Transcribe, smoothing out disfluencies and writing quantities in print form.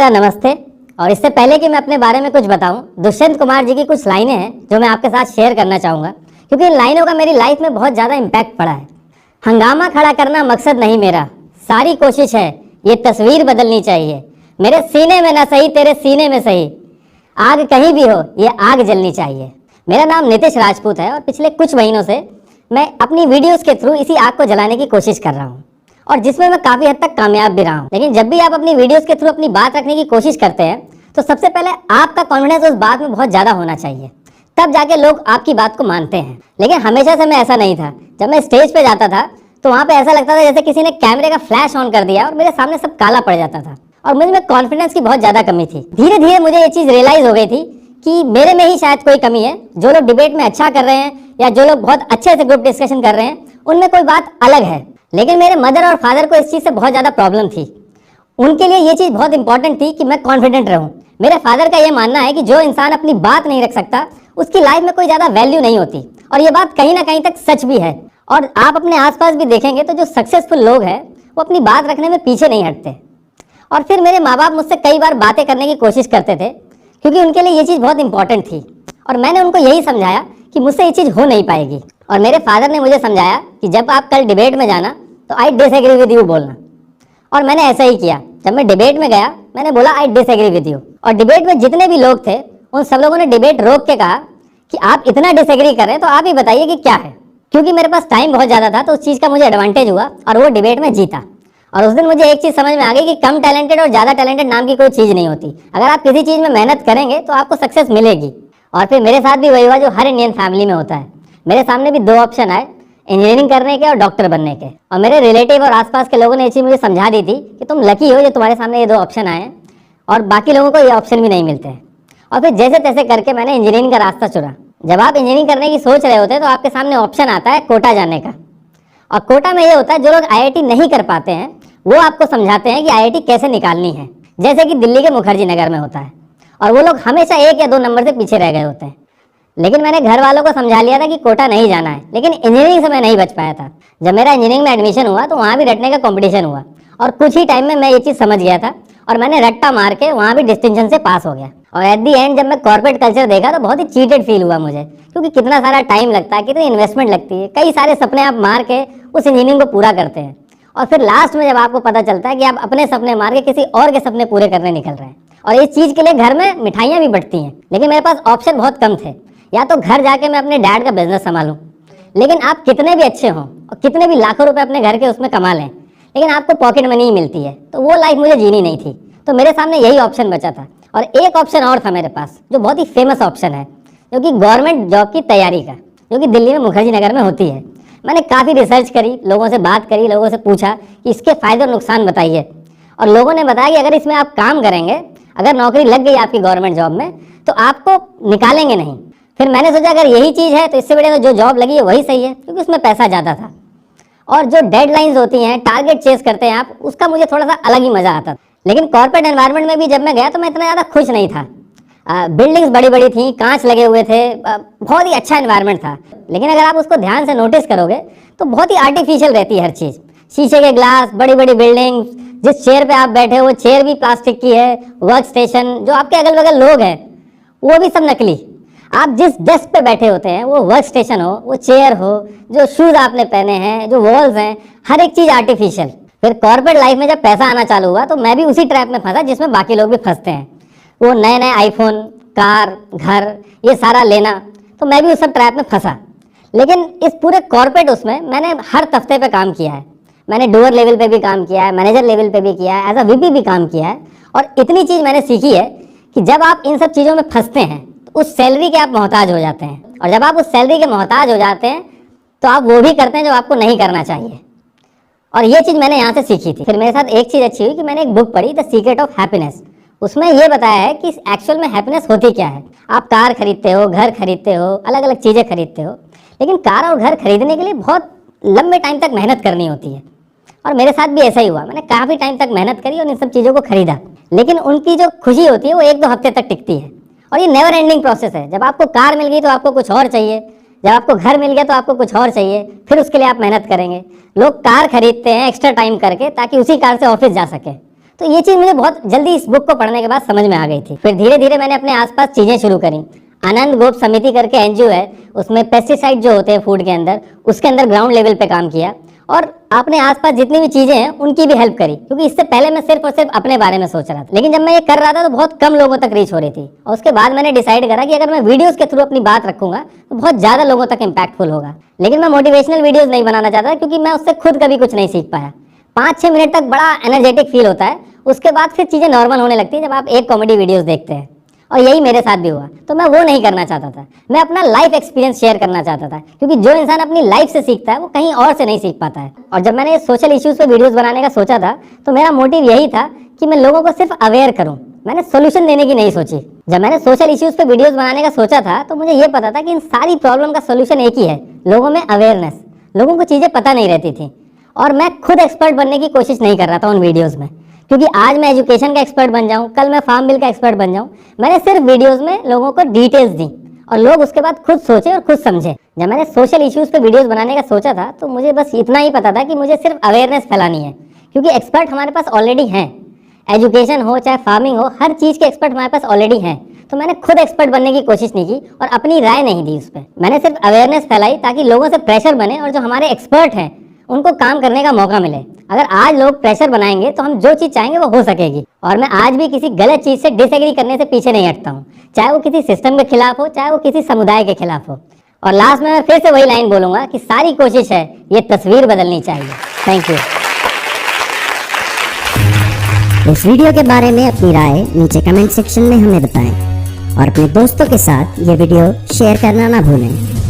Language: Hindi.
नमस्ते। और इससे पहले कि मैं अपने बारे में कुछ बताऊं, दुष्यंत कुमार जी की कुछ लाइनें हैं जो मैं आपके साथ शेयर करना चाहूँगा, क्योंकि इन लाइनों का मेरी लाइफ में बहुत ज़्यादा इम्पैक्ट पड़ा है। हंगामा खड़ा करना मकसद नहीं मेरा, सारी कोशिश है ये तस्वीर बदलनी चाहिए। मेरे सीने में ना सही तेरे सीने में सही, आग कहीं भी हो ये आग जलनी चाहिए। मेरा नाम नितिश राजपूत है और पिछले कुछ महीनों से मैं अपनी वीडियोस के थ्रू इसी आग को जलाने की कोशिश कर रहा हूँ, और जिसमें मैं काफ़ी हद तक कामयाब भी रहा हूँ। लेकिन जब भी आप अपनी वीडियोस के थ्रू अपनी बात रखने की कोशिश करते हैं तो सबसे पहले आपका कॉन्फिडेंस उस बात में बहुत ज़्यादा होना चाहिए, तब जाके लोग आपकी बात को मानते हैं। लेकिन हमेशा से मैं ऐसा नहीं था। जब मैं स्टेज पे जाता था तो वहाँ पे ऐसा लगता था जैसे किसी ने कैमरे का फ्लैश ऑन कर दिया और मेरे सामने सब काला पड़ जाता था, और मुझ में कॉन्फिडेंस की बहुत ज़्यादा कमी थी। धीरे धीरे मुझे ये चीज़ रियलाइज़ हो गई थी कि मेरे में ही शायद कोई कमी है। जो लोग डिबेट में अच्छा कर रहे हैं या जो लोग बहुत अच्छे से ग्रुप डिस्कशन कर रहे हैं, उनमें कोई बात अलग है। लेकिन मेरे मदर और फादर को इस चीज़ से बहुत ज़्यादा प्रॉब्लम थी। उनके लिए ये चीज़ बहुत इंपॉर्टेंट थी कि मैं कॉन्फिडेंट रहूं। मेरे फादर का ये मानना है कि जो इंसान अपनी बात नहीं रख सकता उसकी लाइफ में कोई ज़्यादा वैल्यू नहीं होती, और ये बात कहीं ना कहीं तक सच भी है। और आप अपने आसपास भी देखेंगे तो जो सक्सेसफुल लोग हैं वो अपनी बात रखने में पीछे नहीं हटते। और फिर मेरे माँ बाप मुझसे कई बार बातें करने की कोशिश करते थे, क्योंकि उनके लिए ये चीज़ बहुत इंपॉर्टेंट थी, और मैंने उनको यही समझाया कि मुझसे ये चीज़ हो नहीं पाएगी। और मेरे फादर ने मुझे समझाया कि जब आप कल डिबेट में जाना तो आई डिसएग्री विद यू बोलना, और मैंने ऐसा ही किया। जब मैं डिबेट में गया मैंने बोला आई डिसएग्री विद यू, और डिबेट में जितने भी लोग थे उन सब लोगों ने डिबेट रोक के कहा कि आप इतना डिसएग्री कर रहे हैं तो आप ही बताइए कि क्या है। क्योंकि मेरे पास टाइम बहुत ज़्यादा था तो उस चीज़ का मुझे एडवांटेज हुआ और वो डिबेट में जीता। और उस दिन मुझे एक चीज़ समझ में आ गई कि कम टैलेंटेड और ज़्यादा टैलेंटेड नाम की कोई चीज़ नहीं होती। अगर आप किसी चीज़ में मेहनत करेंगे तो आपको सक्सेस मिलेगी। और फिर मेरे साथ भी वही हुआ जो हर इंडियन फैमिली में होता है। मेरे सामने भी दो ऑप्शन आए, इंजीनियरिंग करने के और डॉक्टर बनने के। और मेरे रिलेटिव और आसपास के लोगों ने ये चीज़ मुझे समझा दी थी कि तुम लकी हो जो तुम्हारे सामने ये दो ऑप्शन आए हैं, और बाकी लोगों को ये ऑप्शन भी नहीं मिलते हैं। और फिर जैसे तैसे करके मैंने इंजीनियरिंग का रास्ता चुना। जब आप इंजीनियरिंग करने की सोच रहे होते हैं तो आपके सामने ऑप्शन आता है कोटा जाने का। और कोटा में ये होता है जो लोग आईआईटी नहीं कर पाते हैं वो आपको समझाते हैं कि आईआईटी कैसे निकालनी है, जैसे कि दिल्ली के मुखर्जी नगर में होता है। और वो लोग हमेशा 1 या 2 नंबर से पीछे रह गए होते हैं। लेकिन मैंने घर वालों को समझा लिया था कि कोटा नहीं जाना है, लेकिन इंजीनियरिंग से मैं नहीं बच पाया था। जब मेरा इंजीनियरिंग में एडमिशन हुआ तो वहाँ भी रटने का कॉम्पिटिशन हुआ, और कुछ ही टाइम में मैं ये चीज़ समझ गया था और मैंने रट्टा मार के वहाँ भी डिस्टिंक्शन से पास हो गया। और एट दी एंड जब मैं कॉर्पोरेट कल्चर देखा तो बहुत ही चीटेड फील हुआ मुझे, क्योंकि कितना सारा टाइम लगता है, कितनी इन्वेस्टमेंट लगती है, कई सारे सपने आप मार के उस इंजीनियरिंग को पूरा करते हैं, और फिर लास्ट में जब आपको पता चलता है कि आप अपने सपने मार के किसी और के सपने पूरे करने निकल रहे हैं। और इस चीज़ के लिए घर में मिठाइयाँ भी बंटती हैं, लेकिन मेरे पास ऑप्शन बहुत कम थे। या तो घर जाके मैं अपने डैड का बिजनेस संभालूं, लेकिन आप कितने भी अच्छे हों और कितने भी लाखों रुपए अपने घर के उसमें कमा लें, लेकिन आपको पॉकेट मनी ही मिलती है, तो वो लाइफ मुझे जीनी नहीं थी। तो मेरे सामने यही ऑप्शन बचा था। और एक ऑप्शन और था मेरे पास जो बहुत ही फेमस ऑप्शन है, जो कि गवर्नमेंट जॉब की तैयारी का, जो कि दिल्ली में मुखर्जी नगर में होती है। मैंने काफ़ी रिसर्च करी, लोगों से बात करी, लोगों से पूछा कि इसके फ़ायदे और नुकसान बताइए, और लोगों ने बताया कि अगर इसमें आप काम करेंगे, अगर नौकरी लग गई आपकी गवर्नमेंट जॉब में, तो आपको निकालेंगे नहीं। फिर मैंने सोचा अगर यही चीज़ है तो इससे बढ़िया तो जो जॉब लगी है वही सही है, क्योंकि उसमें पैसा ज़्यादा था। और जो डेडलाइंस होती हैं, टारगेट चेस करते हैं आप, उसका मुझे थोड़ा सा अलग ही मज़ा आता था। लेकिन कॉर्पोरेट एनवायरनमेंट में भी जब मैं गया तो मैं इतना ज़्यादा खुश नहीं था। बिल्डिंग्स बड़ी बड़ी थी, कांच लगे हुए थे, बहुत ही अच्छा एनवायरनमेंट था। लेकिन अगर आप उसको ध्यान से नोटिस करोगे तो बहुत ही आर्टिफिशियल रहती है हर चीज़। शीशे के ग्लास, बड़ी बड़ी बिल्डिंग, जिस चेयर पे आप बैठे हो वो चेयर भी प्लास्टिक की है, वर्क स्टेशन, जो आपके अगल बगल लोग हैं वो भी सब नकली। आप जिस डेस्क पे बैठे होते हैं वो वर्क स्टेशन हो, वो चेयर हो, जो शूज़ आपने पहने हैं, जो वॉल्स हैं, हर एक चीज़ आर्टिफिशियल। फिर कॉर्पोरेट लाइफ में जब पैसा आना चालू हुआ तो मैं भी उसी ट्रैप में फंसा जिसमें बाकी लोग भी फंसते हैं। वो नए नए आईफोन, कार, घर, ये सारा लेना, तो मैं भी उस सब ट्रैप में फंसा। लेकिन इस पूरे कॉर्पोरेट उसमें मैंने हर तख्ते पे काम किया है। मैंने डोअर लेवल पे भी काम किया है, मैनेजर लेवल पे भी किया है, एज अ वीपी भी काम किया है। और इतनी चीज़ मैंने सीखी है कि जब आप इन सब चीज़ों में फंसते हैं तो उस सैलरी के आप मोहताज हो जाते हैं, और जब आप उस सैलरी के मोहताज हो जाते हैं तो आप वो भी करते हैं जो आपको नहीं करना चाहिए। और ये चीज़ मैंने यहाँ से सीखी थी। फिर मेरे साथ एक चीज़ अच्छी हुई कि मैंने एक बुक पढ़ी, द सीक्रेट ऑफ हैप्पीनेस। उसमें ये बताया है कि एक्चुअल में हैप्पीनेस होती क्या है। आप कार खरीदते हो, घर खरीदते हो, अलग अलग चीज़ें खरीदते हो, लेकिन कार और घर खरीदने के लिए बहुत लंबे टाइम तक मेहनत करनी होती है। और मेरे साथ भी ऐसा ही हुआ। मैंने काफ़ी टाइम तक मेहनत करी और इन सब चीज़ों को खरीदा, लेकिन उनकी जो खुशी होती है वो 1-2 हफ्ते तक टिकती है, और ये नेवर एंडिंग प्रोसेस है। जब आपको कार मिल गई तो आपको कुछ और चाहिए, जब आपको घर मिल गया तो आपको कुछ और चाहिए, फिर उसके लिए आप मेहनत करेंगे। लोग कार खरीदते हैं एक्स्ट्रा टाइम करके ताकि उसी कार से ऑफिस जा सके, तो ये चीज़ मुझे बहुत जल्दी इस बुक को पढ़ने के बाद समझ में आ गई थी। फिर धीरे धीरे मैंने अपने आसपास चीज़ें शुरू करी। आनंद गोप समिति करके एनजीओ है, उसमें पेस्टिसाइड जो होते हैं फूड के अंदर, उसके अंदर ग्राउंड लेवल पे काम किया और अपने आसपास जितनी भी चीज़ें हैं उनकी भी हेल्प करी, क्योंकि इससे पहले मैं सिर्फ और सिर्फ अपने बारे में सोच रहा था। लेकिन जब मैं ये कर रहा था तो बहुत कम लोगों तक रीच हो रही थी और उसके बाद मैंने डिसाइड करा कि अगर मैं वीडियोस के थ्रू अपनी बात रखूंगा तो बहुत ज़्यादा लोगों तक इम्पैक्टफुल होगा। लेकिन मैं मोटिवेशनल वीडियोज़ नहीं बनाना चाहता क्योंकि मैं उससे खुद कभी कुछ नहीं सीख पाया। 5-6 मिनट तक बड़ा एनर्जेटिक फील होता है, उसके बाद फिर चीज़ें नॉर्मल होने लगती है जब आप एक कॉमेडी वीडियोस देखते हैं, और यही मेरे साथ भी हुआ। तो मैं वो नहीं करना चाहता था, मैं अपना लाइफ एक्सपीरियंस शेयर करना चाहता था, क्योंकि जो इंसान अपनी लाइफ से सीखता है वो कहीं और से नहीं सीख पाता है। और जब मैंने सोशल इश्यूज़ पे वीडियोस बनाने का सोचा था तो मेरा मोटिव यही था कि मैं लोगों को सिर्फ अवेयर करूँ, मैंने सोल्यूशन देने की नहीं सोची। जब मैंने सोशल इश्यूज़ पे वीडियोस बनाने का सोचा था तो मुझे ये पता था कि इन सारी प्रॉब्लम का सोल्यूशन एक ही है, लोगों में अवेयरनेस। लोगों को चीज़ें पता नहीं रहती थी और मैं खुद एक्सपर्ट बनने की कोशिश नहीं कर रहा था उन वीडियोज़ में, क्योंकि आज मैं एजुकेशन का एक्सपर्ट बन जाऊं, कल मैं फार्म बिल का एक्सपर्ट बन जाऊं। मैंने सिर्फ वीडियोस में लोगों को डिटेल्स दी और लोग उसके बाद खुद सोचे और खुद समझे। जब मैंने सोशल इश्यूज पे वीडियोस बनाने का सोचा था तो मुझे बस इतना ही पता था कि मुझे सिर्फ अवेयरनेस फैलानी है, क्योंकि एक्सपर्ट हमारे पास ऑलरेडी हैं। एजुकेशन हो चाहे फार्मिंग हो, हर चीज़ के एक्सपर्ट हमारे पास ऑलरेडी हैं। तो मैंने खुद एक्सपर्ट बनने की कोशिश नहीं की और अपनी राय नहीं दी उस पर। मैंने सिर्फ अवेयरनेस फैलाई ताकि लोगों से प्रेशर बने और जो हमारे एक्सपर्ट हैं उनको काम करने का मौका मिले। अगर आज लोग प्रेशर बनाएंगे तो हम जो चीज़ चाहेंगे वो हो सकेगी। और मैं आज भी किसी गलत चीज़ से डिसएग्री करने से पीछे नहीं हटता हूँ, चाहे वो किसी सिस्टम के खिलाफ हो, चाहे वो किसी समुदाय के खिलाफ हो। और लास्ट में मैं फिर से वही लाइन बोलूँगा कि सारी कोशिश है ये तस्वीर बदलनी चाहिए। Thank you. इस वीडियो के बारे में अपनी राय नीचे कमेंट सेक्शन में हमें बताएं और अपने दोस्तों के साथ ये वीडियो शेयर करना ना भूलें।